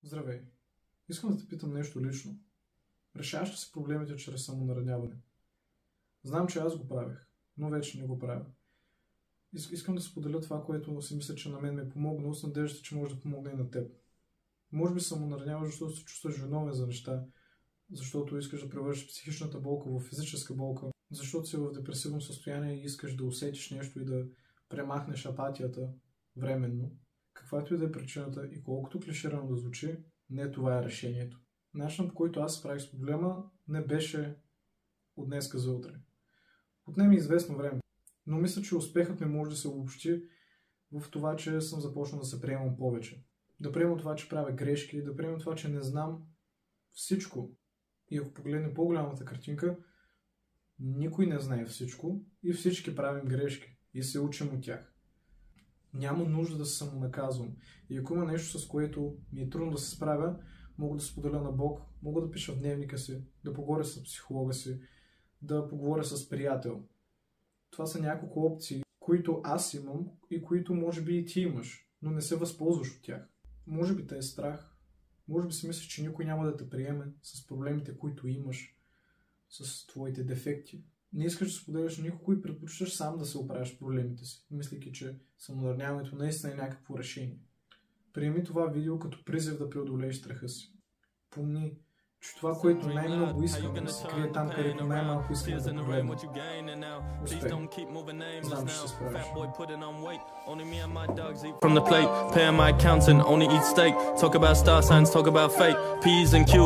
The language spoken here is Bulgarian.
Здравей! Искам да те питам нещо лично. Решаваш ли си проблемите чрез самонараняване? Знам, че аз го правех, но вече не го правя. Искам да споделя това, което си мисля, че на мен ми е помогнало, с надеждата, че може да помогне и на теб. Може би самонараняваш, защото се чувстваш виновен за неща, защото искаш да превършиш психичната болка в физическа болка, защото си в депресивно състояние и искаш да усетиш нещо и да премахнеш апатията временно. Каквато и да е причината и колкото клиширано да звучи, не това е решението. Начинът, по който аз справих с проблема, не беше от днеска за утре. Отнеме известно време, но мисля, че успехът ми може да се обобщи в това, че съм започнал да се приемам повече. Да приемам това, че правя грешки, да приемам това, че не знам всичко. И ако погледнем по-голямата картинка, никой не знае всичко и всички правим грешки и се учим от тях. Няма нужда да се самонаказвам. И ако има нещо, с което ми е трудно да се справя, мога да споделя на Бог, мога да пиша в дневника си, да поговоря с психолога си, да поговоря с приятел. Това са няколко опции, които аз имам и които може би и ти имаш, но не се възползваш от тях. Може би те е страх, може би си мислиш, че никой няма да те приеме с проблемите, които имаш, с твоите дефекти. Не искаш да споделяш на никого и предпочиташ сам да се оправяш проблемите си, мислейки, че самонараняването наистина е някакво решение. Приеми това видео като призив да преодолееш страха си. Помни, че това, което най-много искам, да се крие там, където най-малко искам да погледна. Успех! Знам, че ще се справиш. From the plate, paying my accountant, only eat steak. Talk about star signs, talk about fate. P's and Q's.